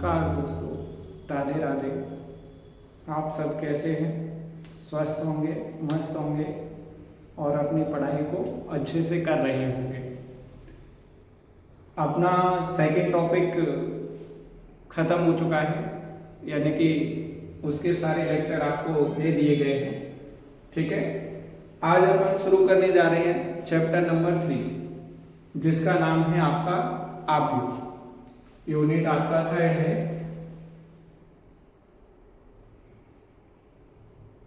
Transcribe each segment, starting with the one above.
नमस्कार दोस्तों, राधे राधे। आप सब कैसे हैं? स्वस्थ होंगे, मस्त होंगे और अपनी पढ़ाई को अच्छे से कर रहे होंगे। अपना सेकंड टॉपिक ख़त्म हो चुका है, यानी कि उसके सारे लेक्चर आपको दे दिए गए हैं। ठीक है, आज अपन शुरू करने जा रहे हैं चैप्टर नंबर 3, जिसका नाम है आपका आव्यूह। यूनिट आपका 3 है।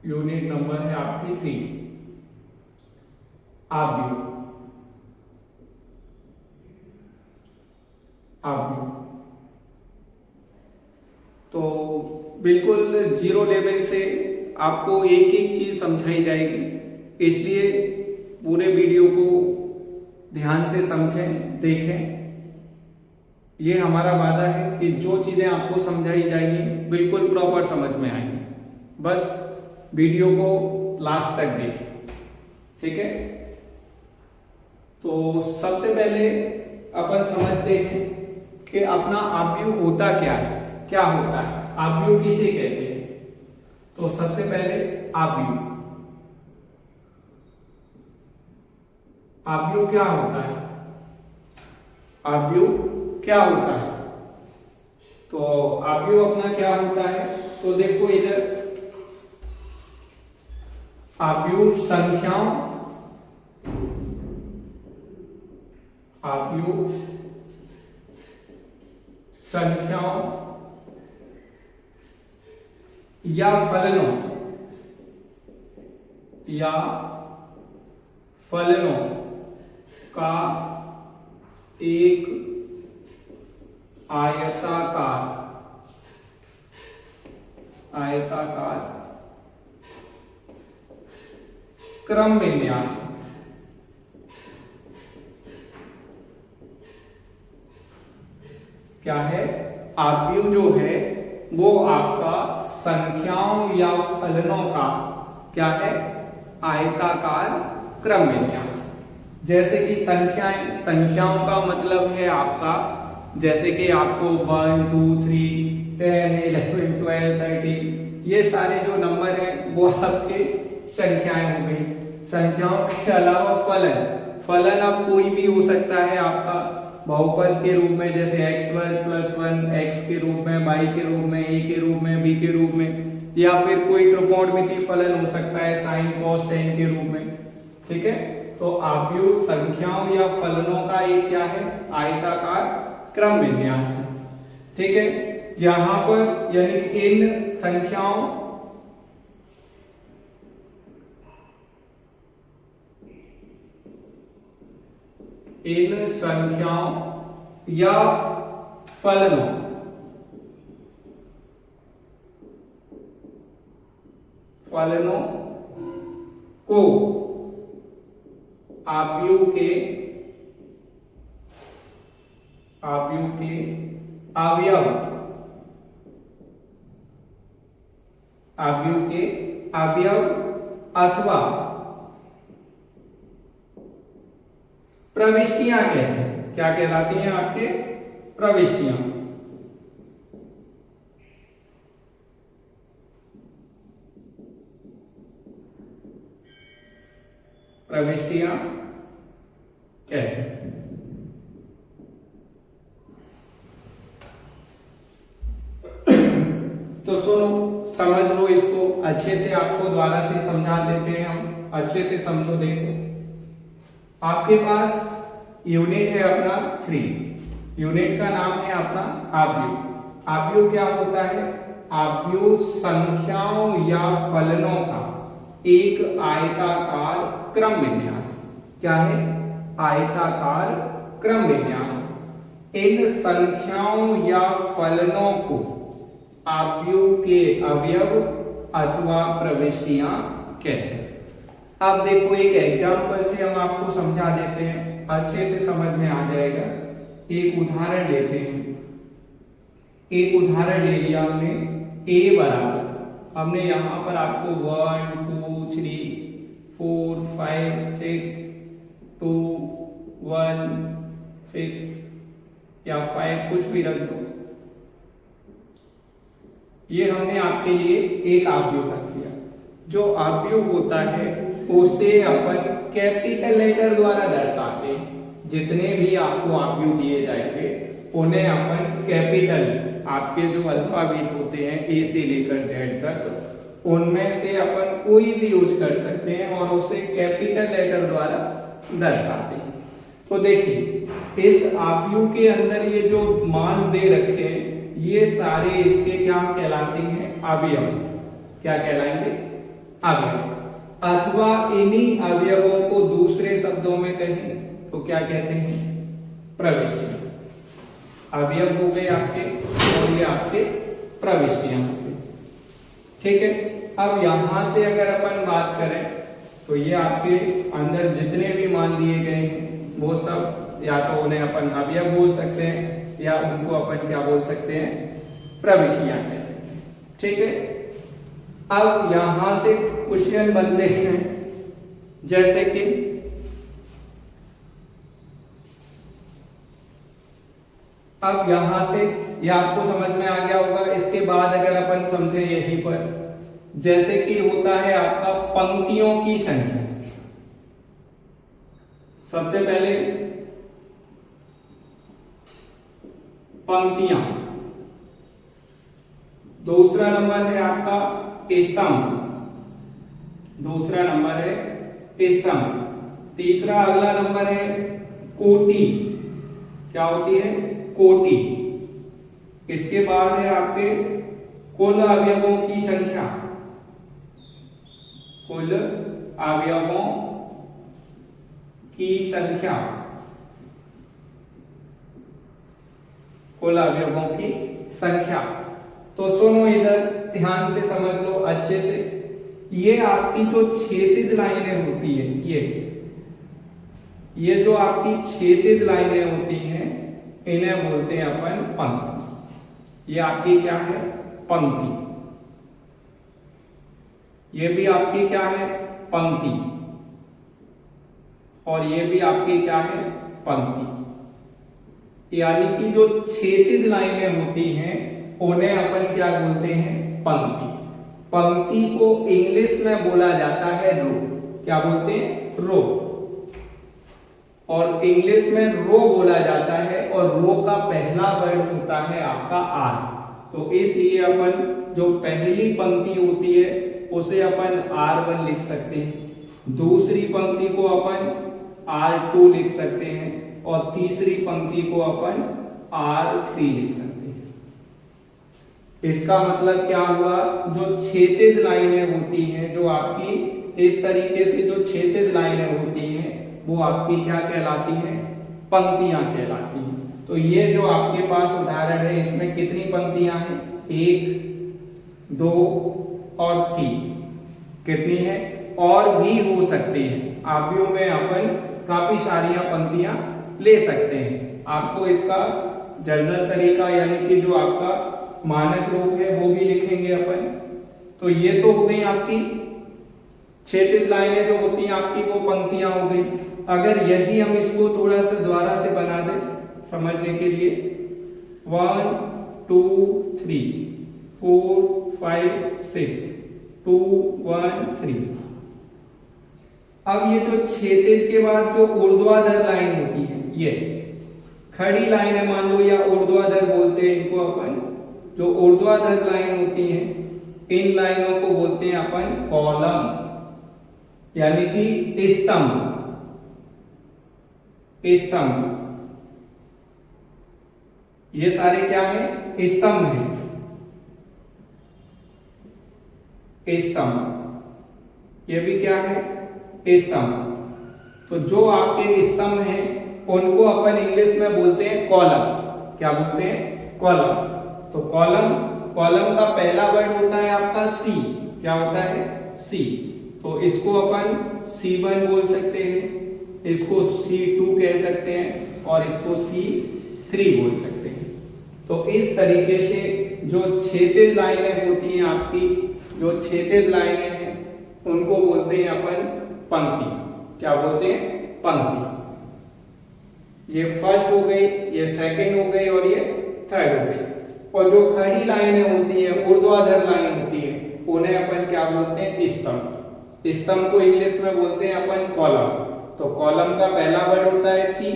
यूनिट नंबर है आपकी 3, आव्यूह। आव्यूह तो बिल्कुल जीरो लेवल से आपको एक एक चीज समझाई जाएगी, इसलिए पूरे वीडियो को ध्यान से समझें, देखें। ये हमारा वादा है कि जो चीज़ें आपको समझाई जाएंगी बिल्कुल प्रॉपर समझ में आएंगी। बस वीडियो को लास्ट तक देखें। ठीक है, तो सबसे पहले अपन समझते हैं कि अपना आव्यूह होता क्या है, क्या होता है, आव्यूह किसे कहते हैं। तो सबसे पहले आव्यूह क्या होता है, आव्यूह क्या होता है। तो आव्यूह अपना क्या होता है, तो देखो इधर आव्यूह संख्याओं, आव्यूह संख्याओं या फलनों का एक आयताकार क्रम विन्यास। क्या है, आव्यूह जो है वो आपका संख्याओं या फलनों का क्या है, आयताकार क्रम विन्यास। जैसे कि संख्याओं का मतलब है आपका, जैसे कि आपको 1 2 3 10 11 12 13 ये सारे जो नंबर हैं वो आपके संख्याएं हो गई। संख्याओं के अलावा फलन अब कोई भी हो सकता है आपका बहुपद के रूप में, जैसे x² + 1 x के रूप में, y के रूप में, a के रूप में, b के रूप में, या फिर कोई त्रिकोणमितीय फलन हो सकता है sin cos tan के रूप में। ठीक है, तो आव्यूह संख्याओं या फलनों का एक क्या है, आयताकार क्रम विन्यास है। ठीक है, यहां पर यानी इन संख्याओं या फलनों को आव्यूह के अवयव अथवा प्रविष्टियां कहते हैं। क्या कहलाती हैं आपके, प्रविष्टियां। प्रविष्टियां कहते हैं। तो सुनो, समझ लो इसको अच्छे से, आपको दोबारा से समझा देते हैं हम, अच्छे से समझो। देखो आपके पास यूनिट है अपना 3, यूनिट का नाम है अपना आव्यूह। आव्यूह क्या होता है, आव्यूह संख्याओं या फलनों का एक आयताकार क्रम विन्यास। क्या है, आयताकार क्रम विन्यास। इन संख्याओं या फलनों को आव्यूह के अवयव अथवा प्रविष्टियां कहते हैं। अब देखो एक एग्जाम्पल से हम आपको समझा देते हैं, अच्छे से समझ में आ जाएगा। एक उदाहरण लेते हैं। एक उदाहरण ले लिया हमने, a बराबर, हमने यहां पर आपको 1 2 3 4 5 6 2 1 6 या 5 कुछ भी रख दो, ये हमने आपके लिए एक आव्यूह रख दिया। जो आव्यूह होता है उसे अपन कैपिटल लेटर द्वारा दर्शाते हैं। जितने भी आपको आव्यूह दिए जाएंगे उन्हें अपन कैपिटल, आपके जो अल्फाबेट होते हैं ए से लेकर जेड तक, उनमें से अपन कोई भी यूज कर सकते हैं और उसे कैपिटल लेटर द्वारा दर्शाते हैं। तो देखिए इस आव्यूह के अंदर ये जो मान दे रखे हैं ये सारे इसके क्या कहलाते हैं? अवयव। क्या कहलाएंगे? अवयव। अथवा इन्हीं अवयवों को दूसरे शब्दों में कहें तो क्या कहते हैं? प्रविष्टियां। अवयव हो गए आपके और ये आपके प्रविष्टियां हो गई। ठीक है। अब यहां से अगर अपन बात करें तो ये आपके अंदर जितने भी मान दिए गए हैं वो सब या तो उन्हें अपन अवयव बोल सकते हैं या उनको अपन क्या बोल सकते हैं? प्रविष्टियां कह सकते हैं। ठीक है। अब यहां से क्वेश्चन बनते हैं जैसे कि अब यहां से यह आपको समझ में आ गया होगा। इसके बाद अगर अपन समझे यहीं पर, जैसे कि होता है आपका पंक्तियों की संख्या। सबसे पहले पंक्तियां, दूसरा नंबर है आपका स्तंभ, दूसरा नंबर है स्तंभ, तीसरा अगला नंबर है कोटि। क्या होती है? कोटि। इसके बाद है आपके कुल अवयवों की संख्या, कुल अवयवों की संख्या, कुल अवयवों की संख्या। तो सुनो इधर ध्यान से समझ लो अच्छे से। ये आपकी जो क्षैतिज लाइनें होती है, ये जो आपकी क्षैतिज लाइनें होती हैं इन्हें बोलते हैं अपन पंक्ति। ये आपकी क्या है? पंक्ति। ये भी आपकी क्या है? पंक्ति। और ये भी आपकी क्या है? पंक्ति। यानी कि जो क्षैतिज लाइनें होती हैं उन्हें अपन क्या बोलते हैं? पंक्ति। पंक्ति को इंग्लिश में बोला जाता है रो। क्या बोलते हैं? रो। और इंग्लिश में रो बोला जाता है और रो का पहला वर्ड होता है आपका आर। तो इसलिए अपन जो पहली पंक्ति होती है उसे अपन R1 लिख सकते हैं, दूसरी पंक्ति को अपन R2 लिख सकते हैं और तीसरी पंक्ति को अपन R3 लिख सकते हैं। इसका मतलब क्या हुआ? जो क्षैतिज लाइनें होती हैं, जो आपकी इस तरीके से जो क्षैतिज लाइनें होती हैं वो आपकी क्या कहलाती हैं? पंक्तियां कहलाती हैं। तो ये जो आपके पास उदाहरण है इसमें कितनी पंक्तियां हैं? 1, 2 और 3। कितनी है? और भी हो सकते हैं। आव्यूह में अपन काफी सारी पंक्तियां ले सकते हैं। आपको इसका जनरल तरीका यानी कि जो आपका मानक रूप है वो भी लिखेंगे अपन। तो ये तो हो गई आपकी क्षैतिज लाइनें जो होती हैं आपकी वो पंक्तियां हो गई। अगर यही हम इसको थोड़ा सा दोबारा से बना दें समझने के लिए, 1 2 3 4 5 6 2 1 3। अब ये जो क्षैतिज के बाद जो ऊर्ध्वाधर लाइन होती है, ये खड़ी लाइन है मान लो या ऊर्ध्वाधर बोलते हैं इनको अपन। जो ऊर्ध्वाधर लाइन होती है इन लाइनों को बोलते हैं अपन कॉलम यानी कि स्तंभ। स्तंभ ये सारे क्या है? स्तंभ है। स्तंभ ये भी क्या है? स्तंभ। तो जो आपके स्तंभ हैं उनको अपन इंग्लिश में बोलते हैं कॉलम। क्या बोलते हैं? कॉलम। तो कॉलम का पहला वर्ड होता है आपका सी। क्या होता है? सी। तो इसको अपन C1 बोल सकते हैं, इसको C2 कह सकते हैं और इसको C3 बोल सकते हैं। तो इस तरीके से जो क्षैतिज लाइनें होती हैं आपकी, जो क्षैतिज लाइनें हैं उनको बोलते हैं अपन पंक्ति। क्या बोलते हैं? पंक्ति। ये फर्स्ट हो गई, ये सेकंड हो गई और ये थर्ड हो गई। और जो खड़ी लाइनें होती हैं, ऊर्ध्वाधर लाइन होती है, उन्हें अपन क्या बोलते हैं? स्तंभ। स्तंभ को इंग्लिश में बोलते हैं अपन कॉलम। तो कॉलम का पहला वर्ड होता है सी,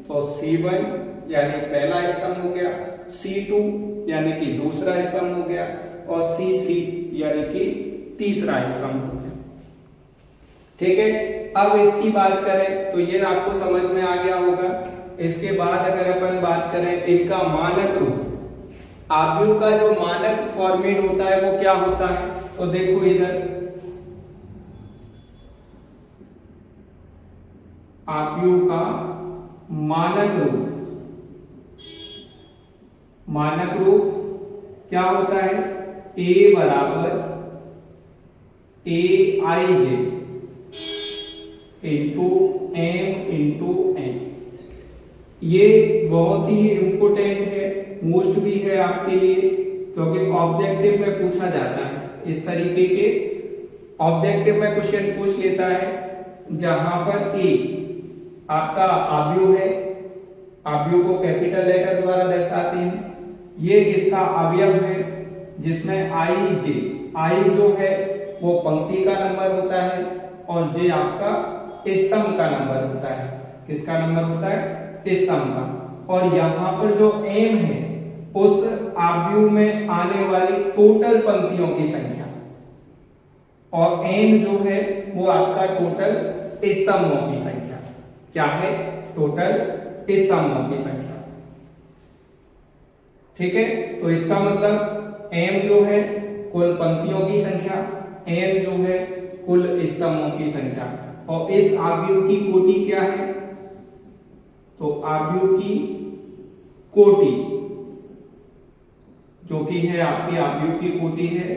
तो C1 यानी पहला स्तंभ हो गया, C2 यानी कि दूसरा स्तंभ हो गया, और C3 यानी कि तीसरा स्तंभ हो गया। ठीक है, अब इसकी बात करें तो ये आपको समझ में आ गया होगा। इसके बाद अगर अपन बात करें इनका मानक रूप, आव्यूह का जो मानक फॉर्मेट होता है वो क्या होता है? तो देखो इधर आव्यूह का मानक रूप क्या होता है? A बराबर AIJ into M into N। ये बहुत ही इंपोर्टेंट है, मोस्ट भी है आपके लिए, क्योंकि ऑब्जेक्टिव में पूछा जाता है। इस तरीके के ऑब्जेक्टिव में क्वेश्चन पूछ लेता है जहां पर ए आपका आव्यूह है, आव्यूह को कैपिटल लेटर द्वारा दर्शाते हैं, ये इसका अवयव है जिसमें आई जो है वो पंक्ति का नंबर होता है और जे आपका स्तंभ का नंबर होता है। किसका नंबर होता है? स्तंभ का। और यहाँ पर जो एम है उस आव्यूह में आने वाली टोटल पंक्तियों की संख्या, और एन जो है वो आपका टोटल स्तंभों की संख्या। क्या है? टोटल स्तंभों की संख्या। ठीक है, तो इसका मतलब एम जो है कुल पंक्तियों की संख्या, एन जो है कुल स्तंभों की संख्या। और इस आव्यूह की कोटि क्या है? तो आव्यूह की कोटि जो कि है आपकी आव्यूह की कोटि है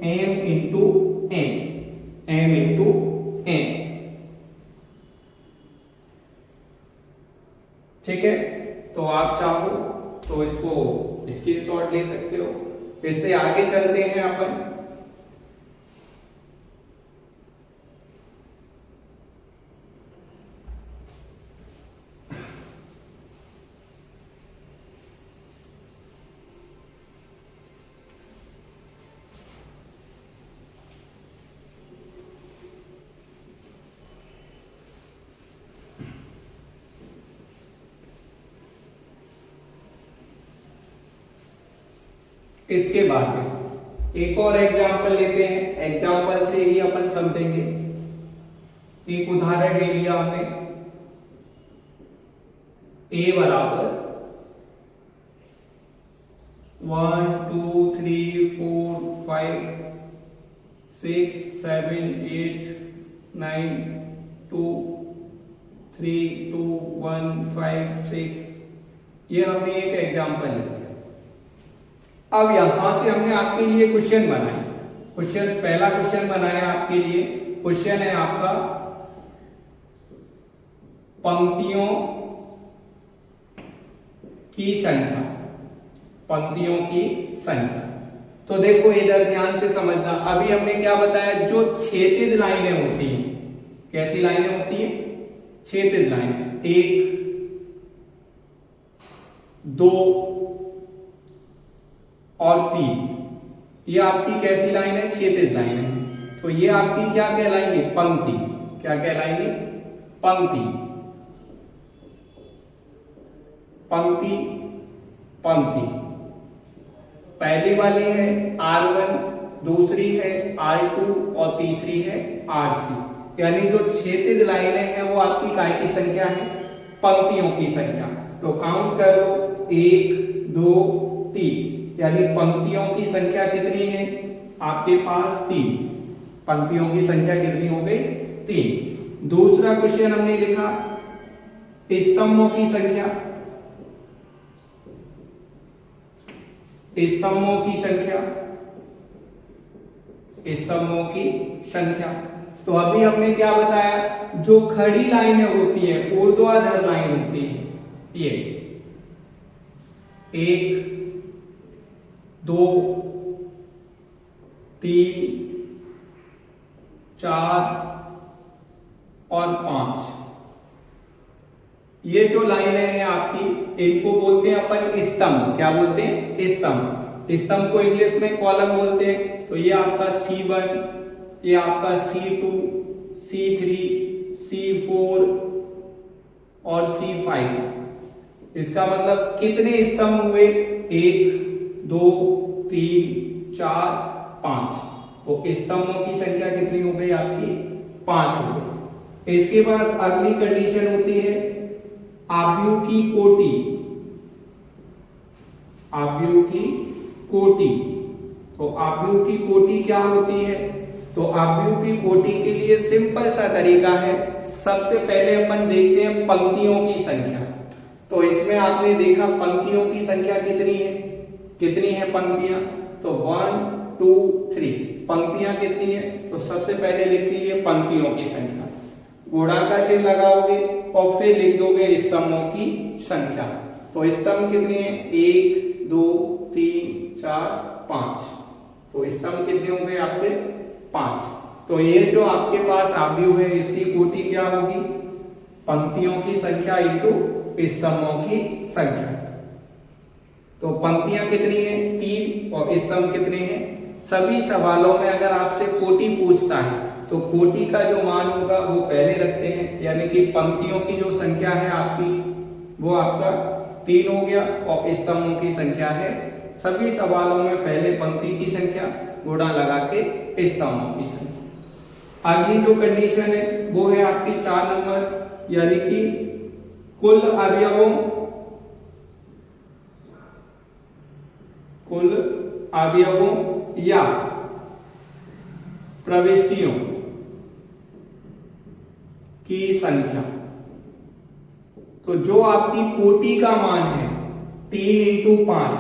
m इंटू n। ठीक है, तो आप चाहो तो इसको स्क्रीनशॉट ले सकते हो। इससे आगे चलते हैं अपन। इसके बाद एक और एग्जाम्पल लेते हैं, एग्जाम्पल से ही अपन समझेंगे। एक उदाहरण ले लिया हमने, a बराबर 1 2 3 4 5 6 7 8 9 2 3 2 1 5 6, ये हमने एक एग्जाम्पल लिया। अब यहां से हमने आपके लिए क्वेश्चन बनाए। पहला क्वेश्चन बनाया आपके लिए। क्वेश्चन है आपका पंक्तियों की संख्या, पंक्तियों की संख्या। तो देखो इधर ध्यान से समझना। अभी हमने क्या बताया? जो क्षैतिज लाइनें होती हैं, कैसी लाइनें होती हैं? क्षैतिज लाइनें, 1 2 और 3, ये आपकी कैसी लाइन है? क्षैतिज लाइन है। तो ये आपकी क्या कहलाएंगी? पंक्ति। क्या कहलाएंगी? पंक्ति। पंक्ति पंक्ति। पहली वाली है R1, दूसरी है R2 और तीसरी है R3। यानी जो क्षैतिज लाइनें हैं वो आपकी काय की संख्या है? पंक्तियों की संख्या। तो काउंट कर लो, 1 2 3, यानी पंक्तियों की संख्या कितनी है आपके पास? 3। पंक्तियों की संख्या कितनी हो गई? 3। दूसरा क्वेश्चन हमने लिखा स्तंभों की संख्या। स्तंभों की संख्या, स्तंभों की संख्या। तो अभी हमने क्या बताया? जो खड़ी लाइनें होती हैं, ऊर्ध्वाधर लाइन होती है, ये 1 2 3 4 और 5, ये जो लाइनें हैं आपकी, इनको बोलते हैं अपन स्तंभ। क्या बोलते हैं? स्तंभ। स्तंभ को इंग्लिश में कॉलम बोलते हैं। तो ये आपका C1, ये आपका C2, C3, C4 और C5। इसका मतलब कितने स्तंभ हुए? 1 2 3 4 5। तो स्तंभों की संख्या कितनी हो गई आपकी? 5 हो गई। इसके बाद अगली कंडीशन होती है आव्यूह की कोटि। आव्यूह की कोटि। तो आव्यूह की कोटि क्या होती है? तो आव्यूह की कोटि के लिए सिंपल सा तरीका है। सबसे पहले अपन देखते हैं पंक्तियों की संख्या। तो इसमें आपने देखा पंक्तियों की संख्या कितनी है? कितनी है पंक्तियां? तो 1 2 3 पंक्तियां कितनी है? तो सबसे पहले लिख दीजिए पंक्तियों की संख्या, गुणा का चिन्ह लगाओगे और फिर लिख दोगे स्तंभों की संख्या। तो स्तंभ कितने हैं? 1 2 3 4 5। तो स्तंभ कितने हो गए आपके? 5। तो ये जो आपके पास आव्यूह है इसकी कोटि क्या होगी? पंक्तियों की संख्या इंटू स्तंभों की संख्या। तो पंक्तियां कितनी हैं? 3 और स्तंभ कितने हैं? सभी सवालों में अगर आपसे कोटि पूछता है तो कोटि का जो मान होगा वो पहले रखते हैं, यानी कि पंक्तियों की जो संख्या है आपकी वो आपका 3 हो गया और स्तंभों की संख्या है, सभी सवालों में पहले पंक्ति की संख्या गुणा लगा के स्तंभों की संख्या। अगली जो कंडीशन है वो है आपकी 4 नंबर, यानी कि कुल अवयवों या प्रविष्टियों की संख्या। तो जो आपकी कोटि का मान है 3 इंटू 5,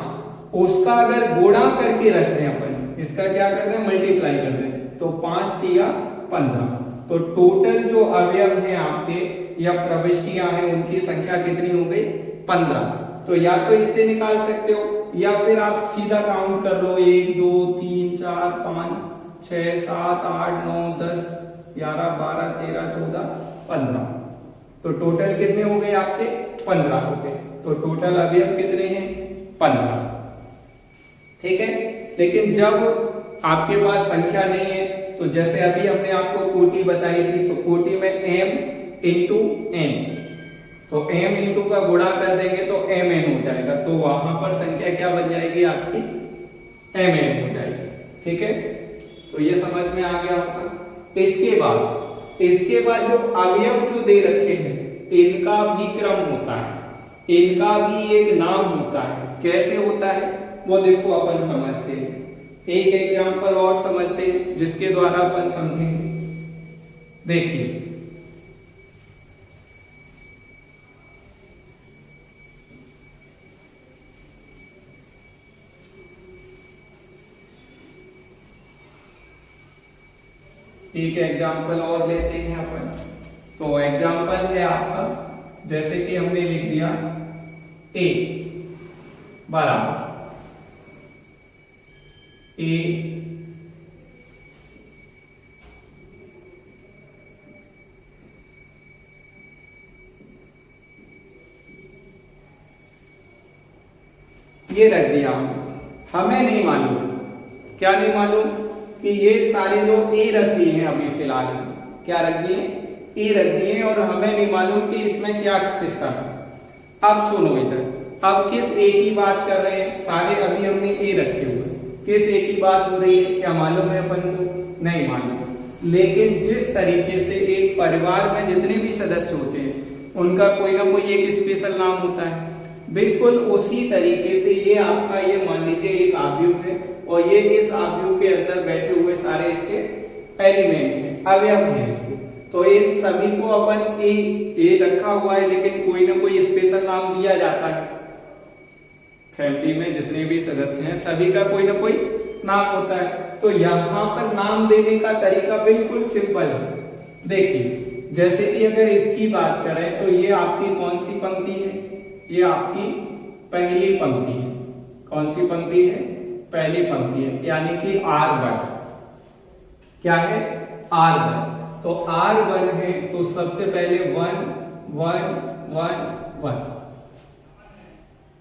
उसका अगर गुणा करके रखते हैं अपन, इसका क्या करते हैं? मल्टीप्लाई करते हैं। तो 5 तिया 15। तो टोटल जो अवयव हैं आपके या प्रविष्टियां हैं उनकी संख्या कितनी हो गई? 15। तो या तो इससे निकाल सकते हो या फिर आप सीधा काउंट कर लो, 1 2 3 4 5 6 7 8 9 10 11 12 13 14 15। तो टोटल कितने हो गए आपके? 15 हो गए। तो टोटल अवयव कितने हैं? 15। ठीक है। लेकिन जब आपके पास संख्या नहीं है तो जैसे अभी हमने आपको कोटि बताई थी, तो कोटि में m इंटू n, तो m इंटू का गुणा कर देंगे तो mn हो जाएगा। तो वहां पर संख्या क्या बन जाएगी आपकी? mn हो जाएगी। ठीक है, तो ये समझ में आ गया होगा। इसके बाद जो अवयव जो दे रखे हैं इनका भी क्रम होता है, इनका भी एक नाम होता है। कैसे होता है वो देखो अपन समझते हैं। एक एग्जांपल और समझते हैं जिसके द्वारा अपन समझेंगे। देखिए, एक एग्जांपल और लेते हैं अपन। तो एग्जांपल है आपका, जैसे कि हमने लिख दिया a बराबर a ये रख दिया हमें नहीं मालूम, क्या नहीं मालूम कि ये सारे जो ए रख दिए हैं अभी फिलहाल, क्या रख दिए? ए रख दिए, और हमें नहीं मालूम कि इसमें क्या सिस्टम है। अब सुनो इधर, अब किस ए की बात कर रहे हैं? सारे अभी हमने ए रखे हुए, किस ए की बात हो रही है? क्या मालूम है अपन को? नहीं मालूम। लेकिन जिस तरीके से एक परिवार में जितने भी सदस्य होते हैं उनका कोई ना कोई एक स्पेशल नाम होता है, बिल्कुल उसी तरीके से ये आपका, ये मान लीजिए एक आव्यूह है और ये इस आव्यूह के अंदर बैठे हुए सारे इसके एलिमेंट हैं, अवयव हैं इसके। तो इन सभी को अपन ए रखा हुआ है, लेकिन कोई ना कोई स्पेशल नाम दिया जाता है। फैमिली में जितने भी सदस्य हैं सभी का कोई ना कोई नाम होता है। तो यहाँ पर नाम देने का तरीका बिल्कुल सिंपल है। देखिए, जैसे कि अगर इसकी बात करें तो ये आपकी कौन सी पंक्ति है? ये आपकी पहली पंक्ति है। कौन सी पंक्ति है? पहली पंक्ति है, यानी कि R1। क्या है? R1। तो R1 है तो सबसे पहले 1 1 1 1।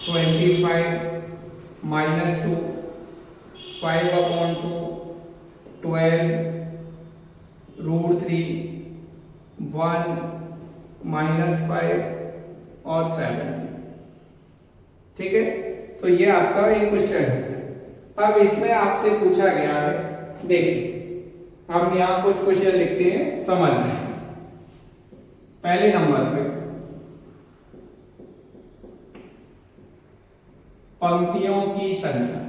25 माइनस 2, 5/2, 12 √3, 1 -5 और 7। ठीक है, तो ये आपका एक क्वेश्चन है। अब इसमें आपसे पूछा गया है, देखिए हम यहाँ कुछ क्वेश्चन लिखते हैं, समझ में। पहले नंबर पे पंक्तियों की संख्या,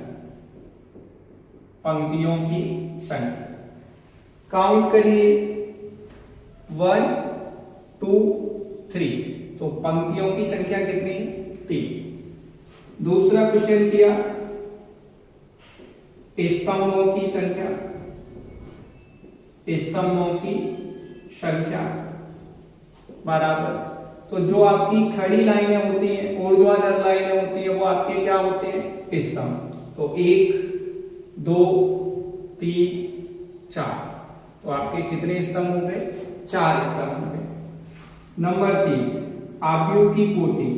पंक्तियों की संख्या काउंट करिए, 1 2 3, तो पंक्तियों की संख्या कितनी? 3। दूसरा क्वेश्चन किया स्तंभों की संख्या, स्तंभों की संख्या बराबर, तो जो आपकी खड़ी लाइनें होती हैं, ऊर्ध्वाधर लाइनें होती है, वो आपके क्या होते हैं? स्तंभ। तो 1 2 3 4, तो आपके कितने स्तंभ हो गए? 4 स्तंभ हो गए। नंबर 3 आव्यूह की कोटि,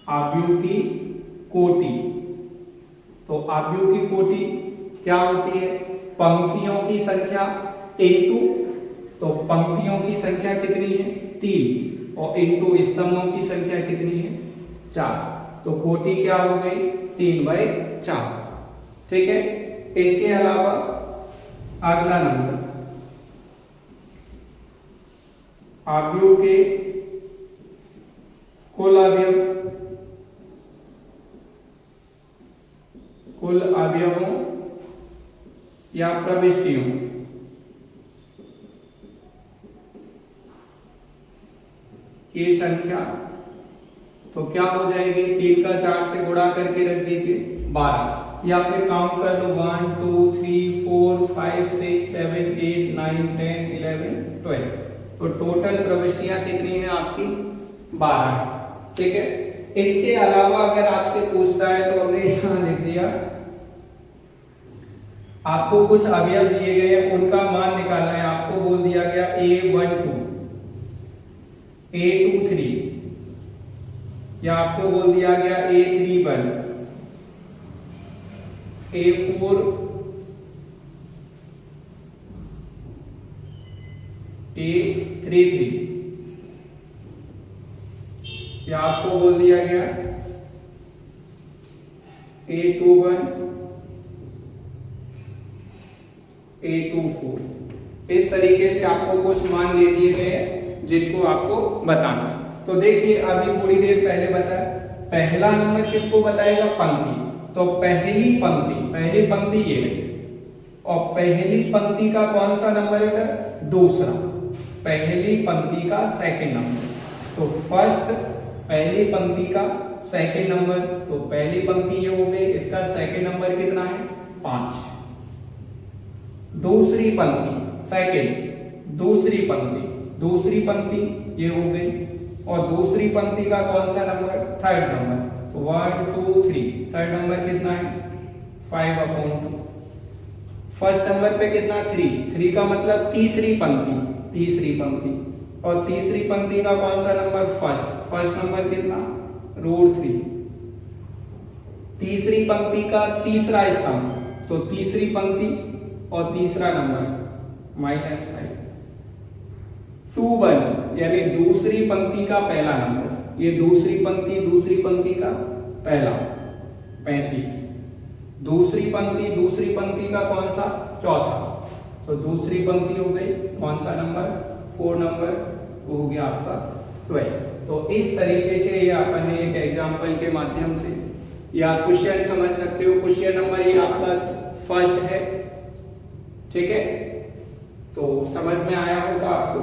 आव्यूह की कोटि, तो आव्यूह की कोटि क्या होती है? पंक्तियों की संख्या इनटू, तो पंक्तियों की संख्या कितनी है? 3, और इनटू स्तंभों की संख्या कितनी है? 4, तो कोटि क्या हो गई? 3/4। ठीक है, इसके अलावा अगला नंबर आव्यूह के कुल अवयव, कुल अवयवों या प्रविष्टियों की संख्या, तो क्या हो जाएगी? 3 का 4 से गुणा करके रख दीजिए 12, या फिर काउंट कर लो 1 2 3 4 5 6 7 8 9 10 11 12, तो टोटल प्रविष्टियां कितनी है आपकी? 12 है। ठीक है, इसके अलावा अगर आपसे पूछता है, तो हमने यहां लिख दिया, आपको कुछ अवयव दिए गए हैं, उनका मान निकालना है। आपको बोल दिया गया A12 A23, या आपको बोल दिया गया A31 A4 A33, या आपको बोल दिया गया A21 A24। इस तरीके से आपको कुछ मान दे दिए गए हैं जिनको आपको बताना। तो देखिए अभी थोड़ी देर पहले बताया, पहला नंबर किसको बताएगा? पंक्ति। तो पहली पंक्ति ये है, और पहली पंक्ति का कौन सा नंबर है? दूसरा। पहली पंक्ति का सेकंड नंबर, तो फर्स्ट पहली पंक्ति का सेकंड नंबर, तो पहली पंक्ति ये हो गई, इसका सेकंड नंबर कितना है? 5। दूसरी पंक्ति सेकंड, दूसरी पंक्ति ये हो गई, और दूसरी पंक्ति का कौन सा नंबर? थर्ड नंबर, तो 1 2 3, थर्ड नंबर कितना है? 5/2। फर्स्ट नंबर पे कितना? 3 का मतलब तीसरी पंक्ति, और तीसरी पंक्ति का कौन सा नंबर? फर्स्ट नंबर कितना? √3। तीसरी पंक्ति का तीसरा स्तंभ, तो तीसरी पंक्ति और तीसरा नंबर -5। 21 यानी दूसरी पंक्ति का पहला नंबर, ये दूसरी पंक्ति का पहला 35। दूसरी पंक्ति का कौन सा? चौथा, तो दूसरी पंक्ति हो गई कौन सा नंबर? 4 नंबर, तो हो गया आपका 12। तो इस तरीके से ये अपन एक एग्जाम्पल के माध्यम से या क्वेश्चन समझ सकते हो। क्वेश्चन नंबर ये आपका फर्स्ट है। ठीक है, तो समझ में आया होगा आपको।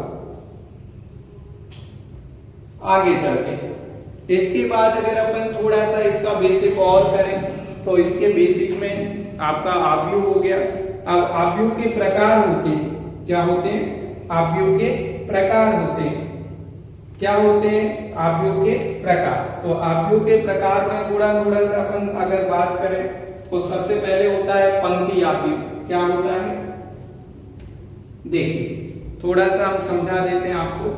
आगे चलते हैं, इसके बाद अगर अपन थोड़ा सा इसका बेसिक और करें, तो इसके बेसिक में आपका आव्यूह हो गया। अब आव्यूह के प्रकार होते हैं, क्या होते हैं? आव्यूह के प्रकार होते हैं। क्या होते हैं? आव्यूह के प्रकार। तो आव्यूह के प्रकार में थोड़ा सा अपन अगर बात करें, तो सबसे पहले होता है पंक्ति आव्यूह। क्या होता है? देखिए थोड़ा सा हम समझा देते हैं आपको।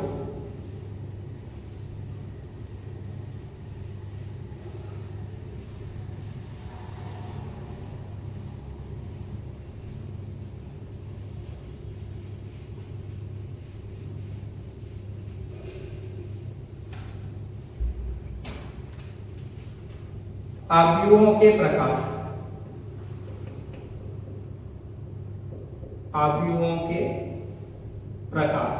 आव्यूहों के प्रकार, आव्यूहों के प्रकार,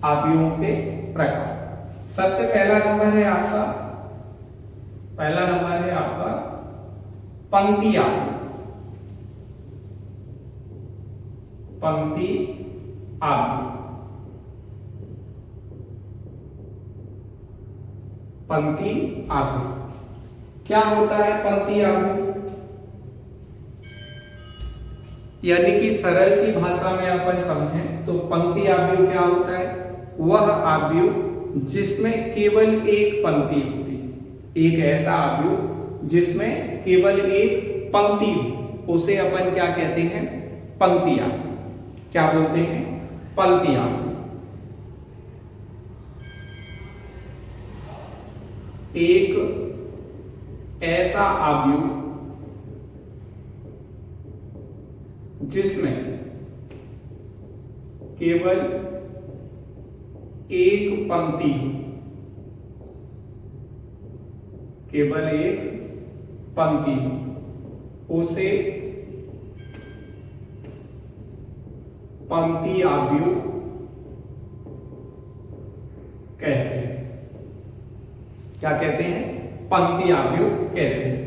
आव्यूहों के प्रकार। सबसे पहला नंबर है आपका, पहला नंबर है आपका पंक्ति आव्यूह, पंक्ति आव्यूह, पंक्ति आव्यूह। क्या होता है पंक्ति आव्यूह? यानी कि सरल सी भाषा में अपन समझें तो पंक्ति आव्यूह क्या होता है? वह आव्यूह जिसमें केवल एक पंक्ति होती है, एक ऐसा आव्यूह जिसमें केवल एक पंक्ति हो, उसे अपन क्या कहते हैं? पंक्ति आव्यूह। क्या बोलते हैं? पंक्ति आव्यूह। एक ऐसा आव्यूह जिसमें केवल एक पंक्ति हो, केवल एक पंक्ति हो, उसे पंक्ति आव्यूह कहते हैं। क्या कहते हैं? पंक्ति आव्यूह कहते हैं।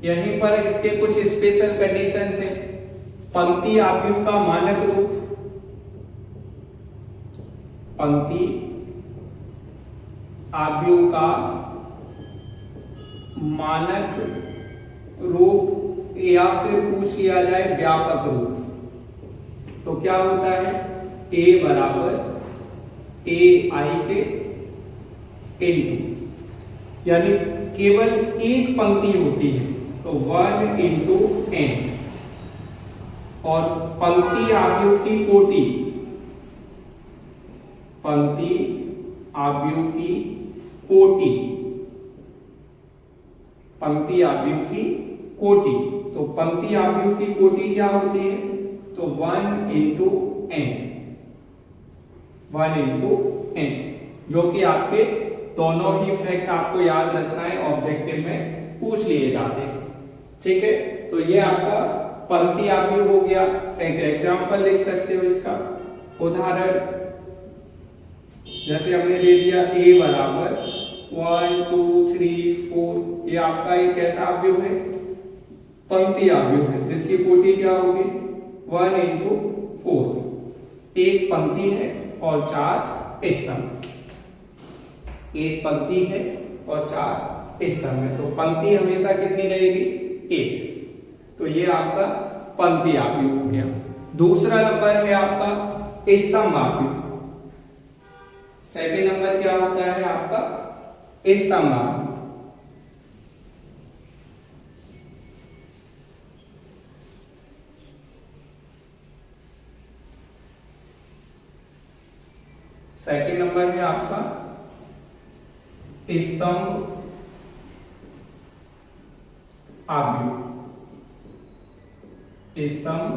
यहीं पर इसके कुछ स्पेशल कंडीशंस हैं। पंक्ति आव्यूह का मानक रूप, पंक्ति आव्यूह का मानक रूप या फिर पूछ लिया जाए व्यापक रूप, तो क्या होता है? A बराबर AI के इनटू, यानी केवल एक पंक्ति होती है तो 1 इंटू n, और पंक्ति आव्यूह की कोटि, पंक्ति आव्यूह की कोटि, पंक्ति आव्यूह की कोटि, तो पंक्ति आव्यूह की कोटि क्या होती है? तो 1 इंटू n, 1 इंटू n, जो कि आपके दोनों ही फैक्ट आपको याद रखना है, ऑब्जेक्टिव में पूछ लिए जाते हैं। ठीक है, तो ये आपका पंक्ति आव्यूह हो गया। एक एग्जांपल लिख सकते हो इसका, उदाहरण जैसे हमने ले लिया A बराबर 1 2 3 4, ये आपका एक कैसा आव्यूह है? पंक्ति आव्यूह है, जिसकी कोटि क्या होगी? 1 इंटू 4। एक पंक्ति है और 4 स्तंभ, एक पंक्ति है और 4 स्तंभ है, तो पंक्ति हमेशा कितनी रहेगी? 1। तो ये आपका पंक्ति आव्यूह हो गया। दूसरा नंबर है आपका स्तंभ आव्यूह। सेकंड नंबर क्या होता है आपका? स्तंभ आव्यूह। सेकंड नंबर है आपका स्तंभ आव्यूह, स्तंभ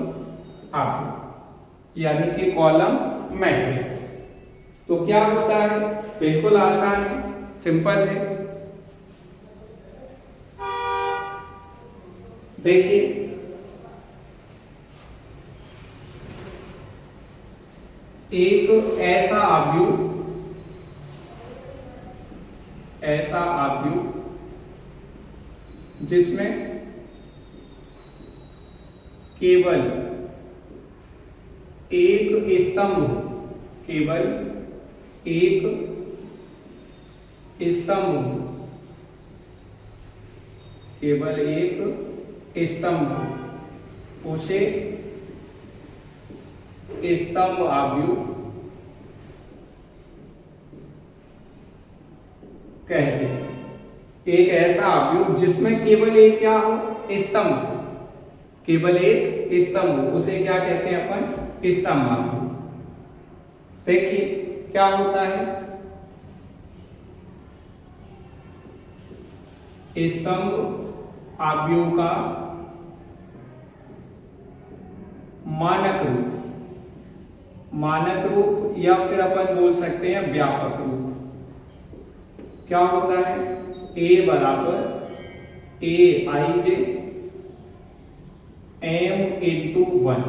आव्यूह यानी कि कॉलम मैट्रिक्स। तो क्या होता है? बिल्कुल आसान है, सिंपल है। देखिए, एक ऐसा आव्यूह, ऐसा आव्यूह जिसमें केवल एक स्तंभ, केवल एक स्तंभ, केवल एक स्तंभ, उसे स्तंभ आव्यूह कहते हैं। एक ऐसा आव्यूह जिसमें केवल एक क्या हो? स्तंभ, केवल एक स्तंभ हो, उसे क्या कहते हैं अपन? स्तंभ आव्यूह। देखिए क्या होता है? स्तंभ आव्यूह का मानक रूप, मानक रूप या फिर अपन बोल सकते हैं व्यापक रूप, क्या होता है, ए बराबर A I J M into one,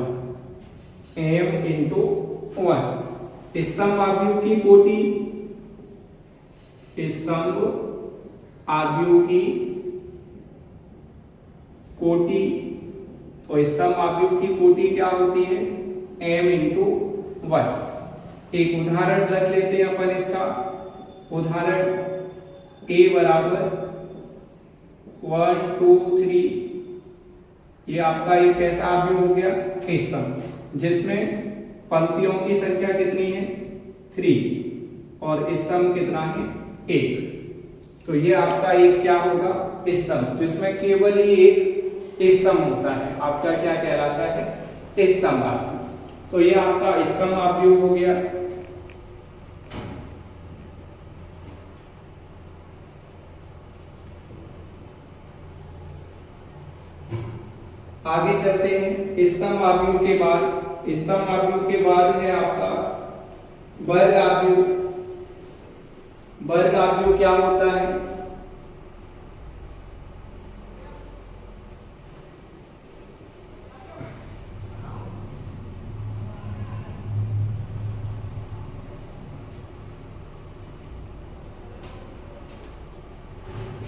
M into one. स्तंभ आव्यूह की कोटि, स्तंभ आव्यूह की कोटि, तो स्तंभ आव्यूह की कोटि क्या होती है, m इंटू वन। एक उदाहरण रख लेते हैं अपन इसका, उदाहरण a बराबर 1 2 3, ये आपका एक कैसा आव्यूह हो गया, स्तंभ, जिसमें पंक्तियों की संख्या कितनी है, 3, और स्तंभ कितना है, 1। तो ये आपका एक क्या होगा, स्तंभ, जिसमें केवल ही एक स्तंभ होता है, आपका क्या कहलाता है, स्तंभ आव्यूह। तो ये आपका स्तंभ आव्यूह हो गया। आगे चलते हैं, स्तंभ आव्यूह के बाद, स्तंभ आव्यूह के बाद है आपका वर्ग आव्यूह। वर्ग आव्यूह क्या होता है,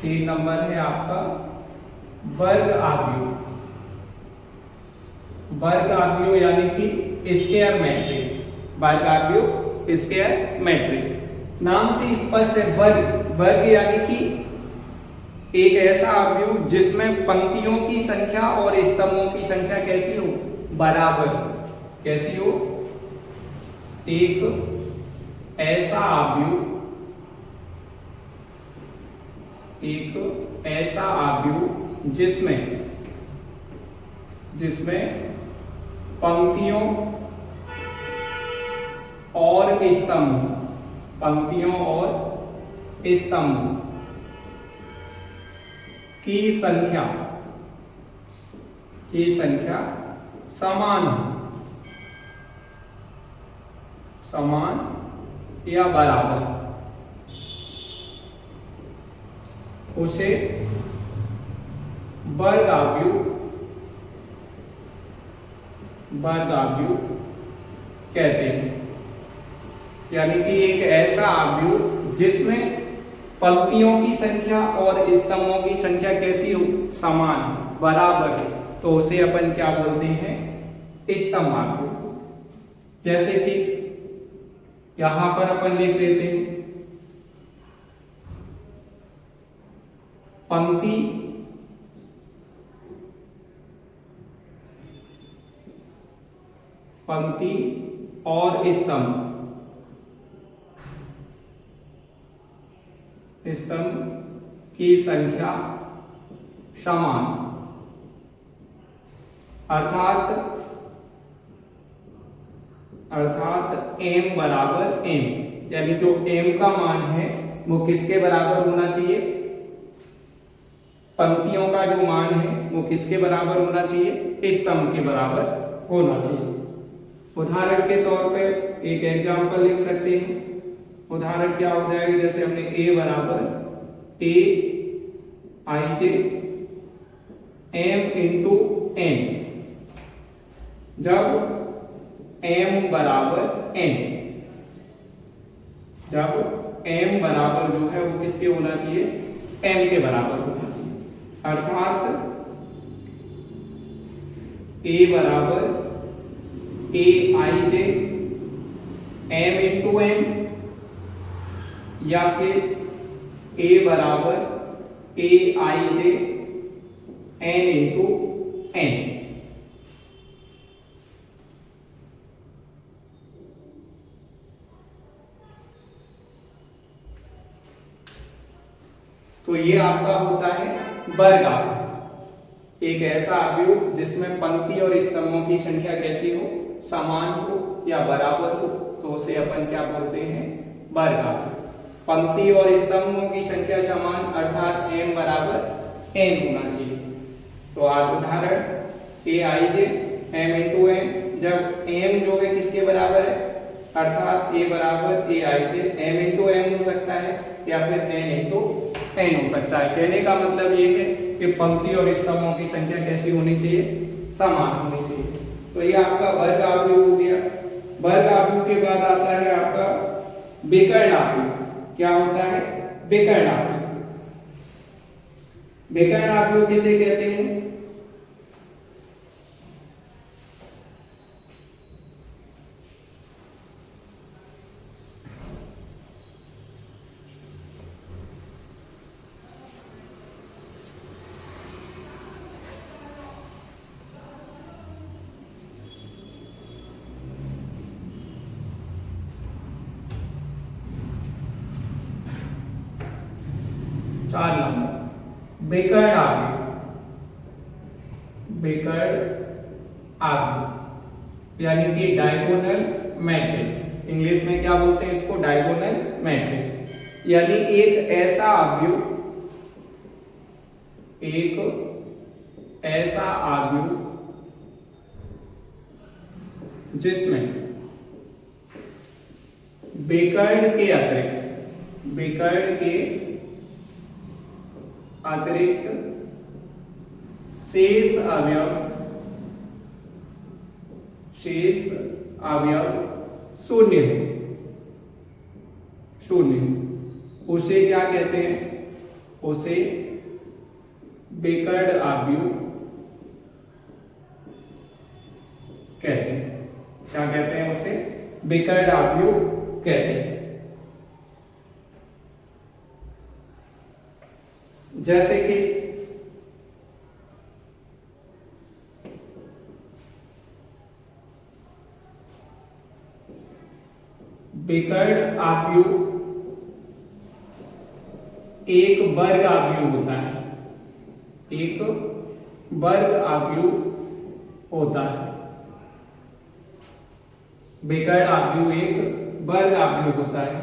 तीन नंबर है आपका वर्ग आव्यूह। वर्ग आव्यूह यानी कि स्क्वायर मैट्रिक्स, वर्ग आव्यूह स्क्वायर मैट्रिक्स। नाम से स्पष्ट है, वर्ग, वर्ग यानी कि एक ऐसा आव्यूह जिसमें पंक्तियों की संख्या और स्तंभों की संख्या कैसी हो, बराबर, कैसी हो, एक ऐसा आव्यूह, एक ऐसा आव्यूह जिसमें पंक्तियों और स्तंभ, पंक्तियों और स्तंभ की संख्या समान या बराबर, उसे वर्ग आव्यूह कहते हैं। यानी कि एक ऐसा आव्यूह जिसमें पंक्तियों की संख्या और स्तंभों की संख्या कैसी हो, समान, बराबर, तो उसे अपन क्या बोलते हैं, स्तंभ आव्यूह। जैसे कि यहां पर अपन लिख देते हैं, पंक्ति और स्तंभ की संख्या समान, अर्थात m बराबर m, यानी जो m का मान है वो किसके बराबर होना चाहिए, पंक्तियों का जो मान है वो किसके बराबर होना चाहिए, स्तंभ के बराबर होना चाहिए। उदाहरण के तौर पे एक एग्जांपल लिख सकते हैं, उदाहरण क्या हो जाएगा, जैसे हमने a बराबर a I J m into n, जब m बराबर n, जब m बराबर जो है वो किसके होना चाहिए, m के बराबर होना चाहिए, अर्थात a बराबर a I J m into n, या फिर a बराबर a I J n into n। तो ये आपका होता है वर्ग आव्यूह, एक ऐसा आव्यूह जिसमें पंक्ति और स्तंभों की संख्या कैसी हो, समान हो या बराबर हो, तो उसे अपन क्या बोलते हैं, वर्ग आव्यूह। पंक्ति और स्तंभों की संख्या समान, अर्थात m बराबर n होना चाहिए। तो आप उदाहरण a I J m into n, जब m जो है किसके बराबर है, अर्थात ए बराबर ए आई थे, एम इंटू एम हो सकता है या फिर एन इंटू एन हो सकता है। कहने का मतलब ये है कि पंक्ति और स्तंभों की संख्या कैसी होनी चाहिए, समान होनी चाहिए। तो ये आपका वर्ग आव्यूह हो गया। वर्ग आव्यूह के बाद आता है आपका विकर्ण आव्यूह। क्या होता है, विकर्ण आव्यूह। विकर्ण आव्यूह किसे कहते हैं, चार नंबर विकर्ण आव्यूह। विकर्ण आव्यूह यानी कि डायगोनल मैट्रिक्स, इंग्लिश में क्या बोलते हैं इसको, डायगोनल मैट्रिक्स। यानी एक ऐसा आव्यूह, एक ऐसा आव्यूह जिसमें विकर्ण के अतिरिक्त, विकर्ण के अतिरिक्त शेष अवयव, शेष अवयव शून्य हो, शून्य हो, उसे क्या कहते हैं, उसे विकर्ण आव्यूह कहते हैं। क्या कहते हैं उसे, विकर्ण आव्यूह कहते हैं। जैसे कि विकर्ण आव्यूह एक वर्ग आव्यूह होता है, एक वर्ग आव्यूह होता है। विकर्ण आव्यूह एक वर्ग आव्यूह होता है।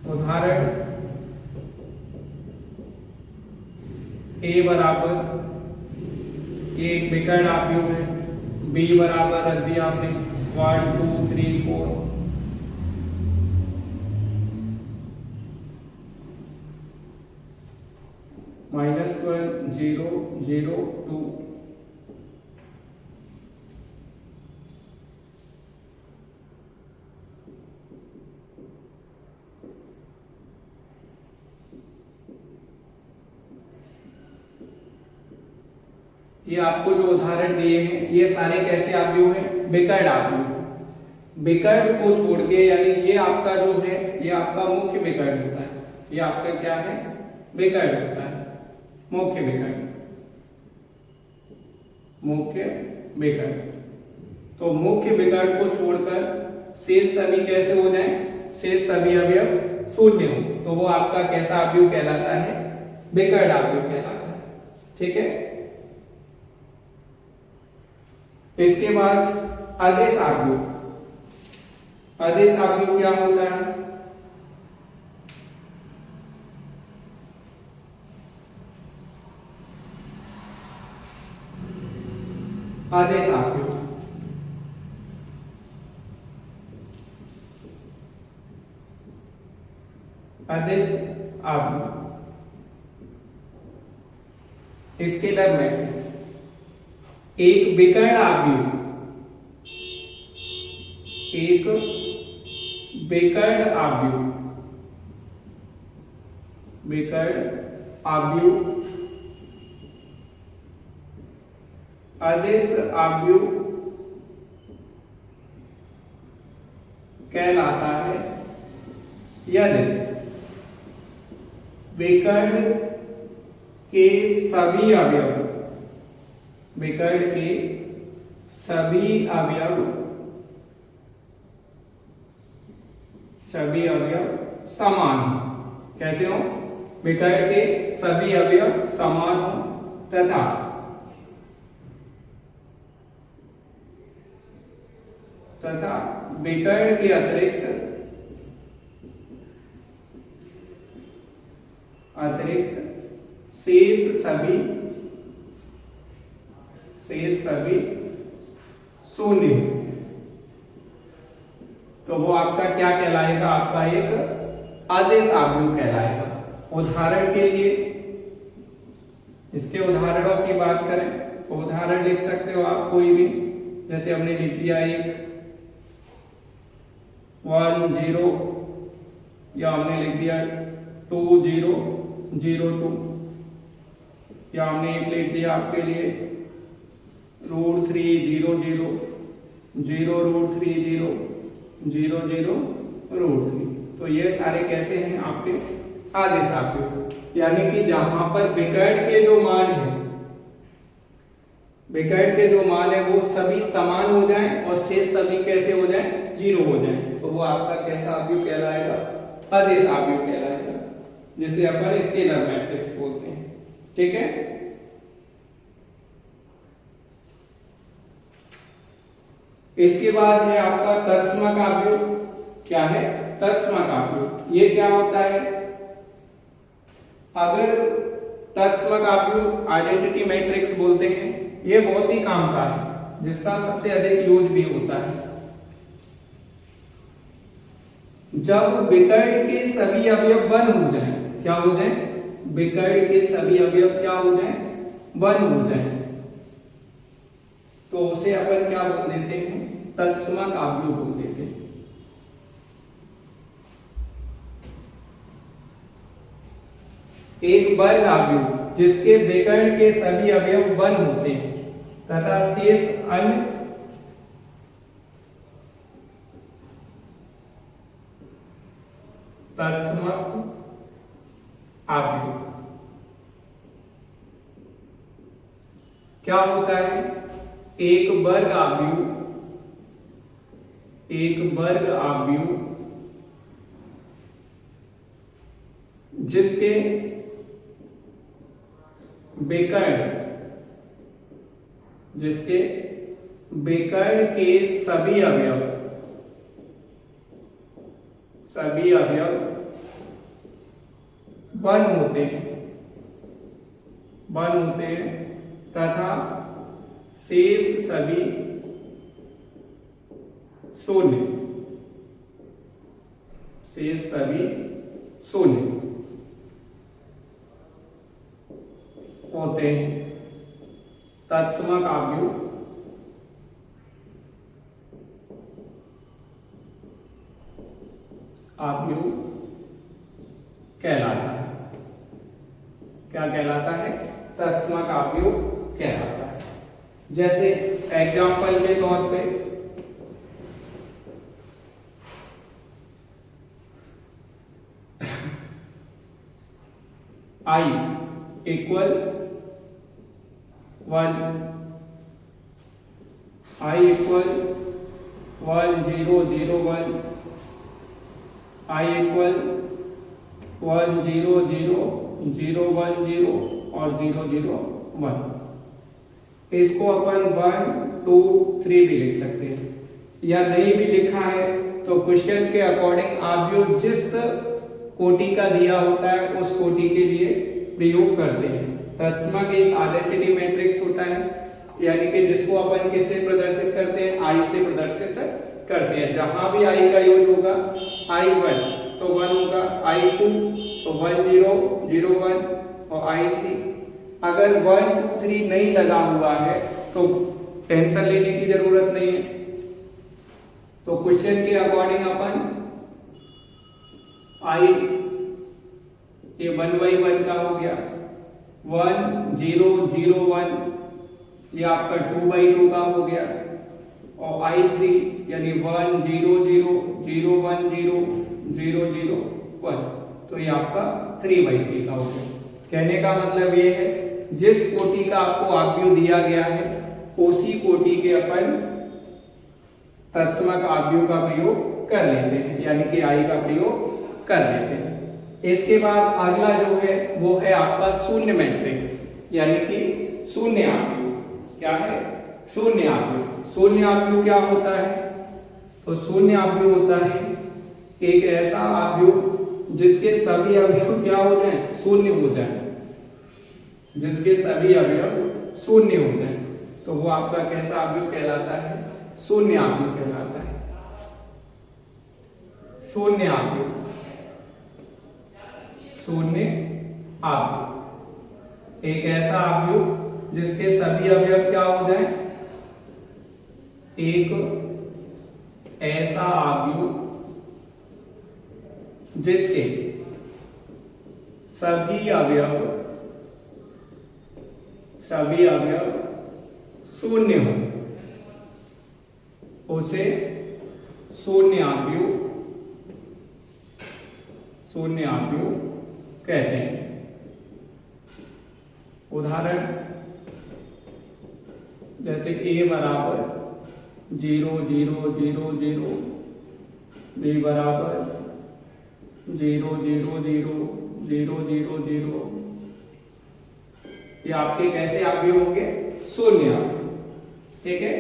उदाहरण, ए बराबर, ये एक विकर्ण आव्यूह है, बी बराबर रख दिया आपने 1 2 3 4, -1 0 0 2, ये आपको जो उदाहरण दिए हैं ये सारे कैसे आव्यूह हैं, विकर्ण आव्यूह। विकर्ण को छोड़ के, यानी ये आपका जो है ये आपका मुख्य विकर्ण होता है, ये आपका क्या है, विकर्ण होता है, मुख्य विकर्ण, मुख्य विकर्ण। तो मुख्य विकर्ण को छोड़कर शेष सभी कैसे हो जाएं, शेष सभी अवयव शून्य हो, तो वो आपका कैसा आव्यूह कहलाता है, विकर्ण आव्यूह कहलाता है। ठीक है। इसके बाद अदिश आव्यूह। अदिश आव्यूह क्या होता है, अदिश आव्यूह, अदिश आव्यूह स्केलर मैट्रिक्स। एक विकर्ण आव्यूह, एक विकर्ण आव्यूह, विकर्ण आव्यूह अदिश आव्यूह कहलाता है यदि विकर्ण के सभी अवयव, विकर्ण के सभी अवयव, सभी अवयव समान हो। कैसे हो, विकर्ण के सभी अवयव समान हो तथा विकर्ण के अतिरिक्त शेष सभी शून्य हो, तो वो आपका क्या कहलाएगा? आपका एक आदेश अवयव कहलाएगा। उदाहरण के लिए इसके उदाहरणों की बात करें तो उदाहरण लिख सकते हो आप कोई भी, जैसे हमने लिख दिया एक 1 0, या हमने लिख दिया 2 0 0 2, या हमने एक लिख दिया आपके लिए √3 0 0 0 √3 0 0 0 √3। तो ये सारे कैसे हैं? आपके आदेश अवयव, यानी कि जहां पर विकर्ण के जो मान है, विकर्ण के जो मान है वो सभी समान हो जाएं और शेष सभी कैसे हो जाएं? 0 हो जाएं, तो वो आपका कैसा अवयव कहलाएगा? आदेश अवयव कहलाएगा, जिसे अपन स्केलर मैट्रिक्स बोलते हैं। ठीक है। इसके बाद है आपका तत्समक अवयव। क्या है? तत्समक अवयव। ये क्या होता है? अगर तत्समक अवयव आइडेंटिटी मैट्रिक्स बोलते हैं, ये बहुत ही काम का है, जिसका सबसे अधिक यूज भी होता है। जब विकर्ण के सभी अवयव वन हो जाएं, क्या हो जाएं? विकर्ण के सभी अवयव क्या हो जाएं? वन हो जाएं, तो उसे अपन क्या बोल देते हैं? तत्समक अवयव बोल देते हैं। एक वर्ग अवयव जिसके विकर्ण के सभी अवयव वन होते हैं तथा शेष अन्य तत्समक अवयव। क्या होता है? एक वर्ग अवयव जिसके विकर्ण के सभी अवयव वन होते हैं तथा शेष सभी शून्य होते हैं, तत्समक अवयव कहलाता है। क्या कहलाता है? तत्समक अवयव कहलाता है। जैसे एग्जाम्पल के तौर पे I equal 1, I equal 1 0 0 1, I equal 1 0 0 0 1 0 और 0 0 1। इसको अपन 1 2 3 भी लिख सकते हैं, या नहीं भी लिखा है तो क्वेश्चन के अकॉर्डिंग अवयव जिस कोटि का दिया होता है उस कोटि के लिए प्रयोग करते हैं। तत्समक एक आइडेंटिटी मैट्रिक्स होता है, यानी कि जिसको अपन किससे प्रदर्शित करते हैं? I से प्रदर्शित करते हैं। जहां भी I का यूज होगा, I1 तो 1 होगा, I2 तो 1 0 0 1 और I3। अगर 1 2 3 नहीं लगा हुआ है तो टेंशन लेने की जरूरत नहीं है। तो क्वेश्चन के अकॉर्डिंग अपन I ये 1 by 1 का हो गया, 1 0 0 1 ये आपका 2 by 2 का हो गया, और I3 यानी 1 0 0 0 1 0 0 0 1 तो ये आपका 3 by 3 का हो गया। कहने का मतलब ये है जिस कोटि का आपको अवयव दिया गया है उसी कोटि के अपन तत्समक अवयव का प्रयोग कर लेते हैं, यानी कि I का प्रयोग कर लेते हैं। इसके बाद अगला जो है वो है आपका शून्य मैट्रिक्स, यानी कि शून्य अवयव। क्या है? शून्य अवयव। शून्य अवयव क्या होता है? तो शून्य अवयव होता है एक ऐसा अवयव जिसके सभी अवयव क्या हो जाएं? शून्य हो जाएं। जिसके सभी अवयव शून्य हो जाए, तो वो आपका कैसा अवयव कहलाता है? शून्य अवयव कहलाता है। शून्य अवयव, शून्य अवयव एक ऐसा अवयव जिसके सभी अवयव क्या हो जाए? एक ऐसा अवयव जिसके सभी अवयव शून्य हो, उसे शून्य अवयव कहते हैं। उदाहरण जैसे a बराबर 0 0 0 0, b बराबर 0 0 0 0 0 0, ये आपके कैसे अवयव होंगे? शून्य अवयव। ठीक है,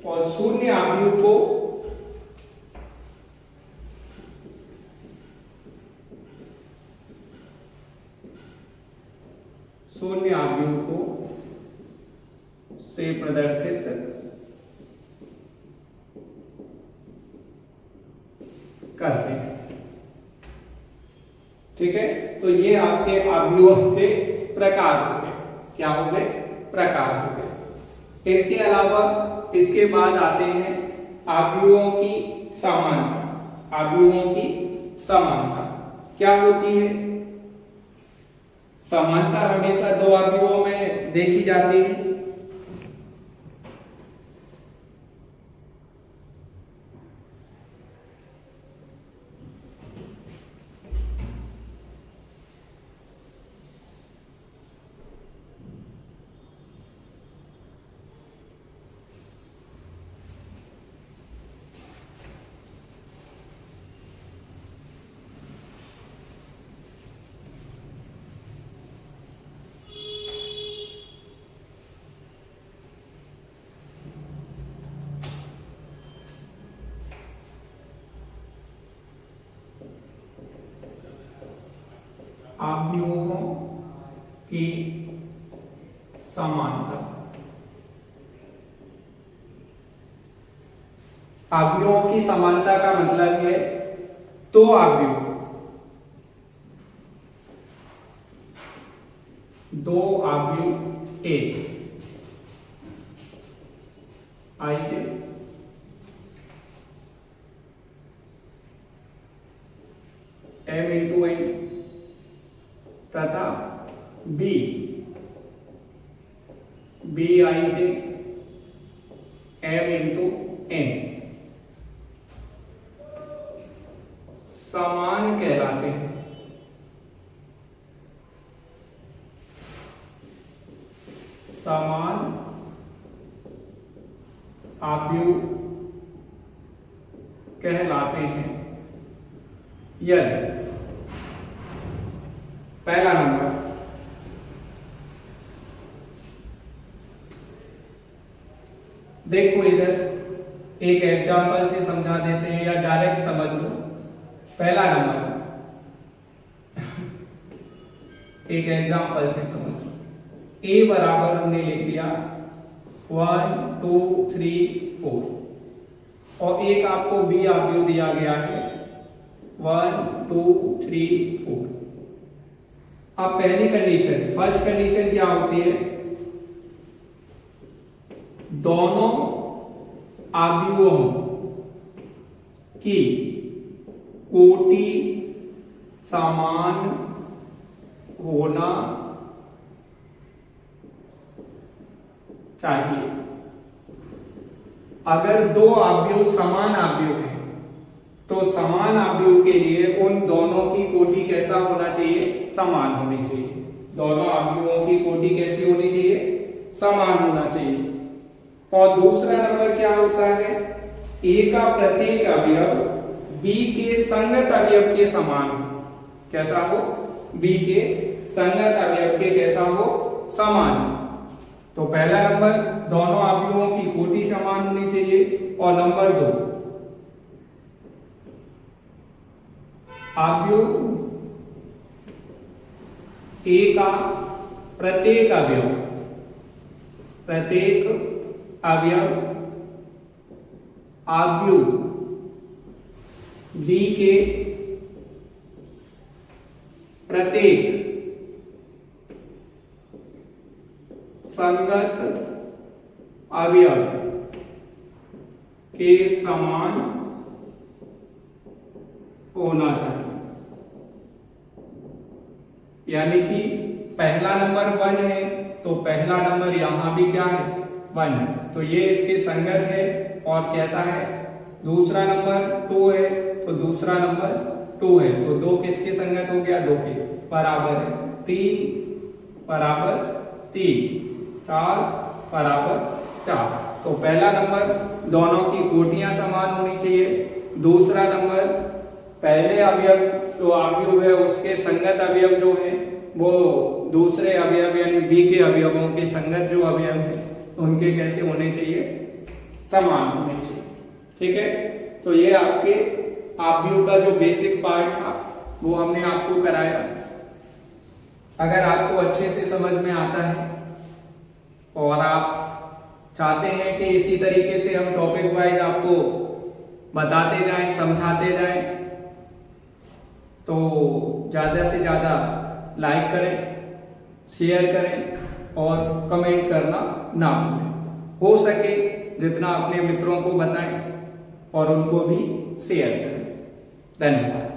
और शून्य अवयव को से प्रदर्शित करते हैं। ठीक है, तो ये आपके अवयवों के प्रकार हो गए। क्या हो गए? प्रकार हो गए। इसके अलावा इसके बाद आते हैं अवयवों की समानता। अवयवों की समानता क्या होती है? समानता हमेशा दो अवयवों में देखी जाती है। अवयवों की समानता। अवयवों की समानता का मतलब है दो अवयव एक आइए m इंटू n तथा b i j m into n समान कहलाते हैं। समान अवयव कहलाते हैं यदि पहला नंबर देखो, इधर एक एग्जांपल से समझा देते हैं या डायरेक्ट समझ लो। पहला नंबर एक एग्जांपल से समझ लो। a बराबर हमने लिख दिया 1 2 3 4 और एक आपको b अवयव दिया गया है 1 2 3 4। अब पहली कंडीशन, फर्स्ट कंडीशन क्या होती है? दोनों अवयवों की कोटि समान होना चाहिए। अगर दो अवयव समान अवयव हैं तो समान अवयव के लिए उन दोनों की कोटि कैसा होना चाहिए? समान होनी चाहिए। दोनों अवयवों की कोटि कैसी होनी चाहिए? समान होना चाहिए। और दूसरा नंबर क्या होता है? a का प्रत्येक अवयव b के संगत अवयव के समान हो। कैसा हो? b के संगत अवयव के कैसा हो? समान। तो पहला नंबर दोनों अवयवों की कोटि समान होनी चाहिए। और नंबर 2 अवयव a का प्रत्येक अवयव आव्यूह डी के प्रत्येक संगत अवयव के समान होना चाहिए। यानी कि पहला नंबर 1 है तो पहला नंबर यहां भी क्या है 1 है, तो ये इसके संगत है। और कैसा है, दूसरा नंबर 2 है तो दूसरा नंबर 2 है, तो 2 किसके संगत हो गया, 2 के बराबर है। 3 बराबर 3, 4 बराबर 4, तो पहला नंबर दोनों की कोटियां समान होनी चाहिए। दूसरा नंबर पहले अवयव जो आव्यूह है उसके संगत अवयव जो है वो दूसरे अवयव यानी बी के अवयवों के संगत जो अवयव है उनके कैसे होने चाहिए, समान होने चाहिए। ठीक है, तो ये आपके आव्यूह का जो बेसिक पार्ट था वो हमने आपको कराया। अगर आपको अच्छे से समझ में आता है और आप चाहते हैं कि इसी तरीके से हम टॉपिक वाइज आपको बताते जाएं, समझाते जाएं, तो ज़्यादा से ज़्यादा लाइक करें, शेयर करें और कमेंट करना ना भूलें। हो सके जितना अपने मित्रों को बताएं और उनको भी शेयर करें। धन्यवाद।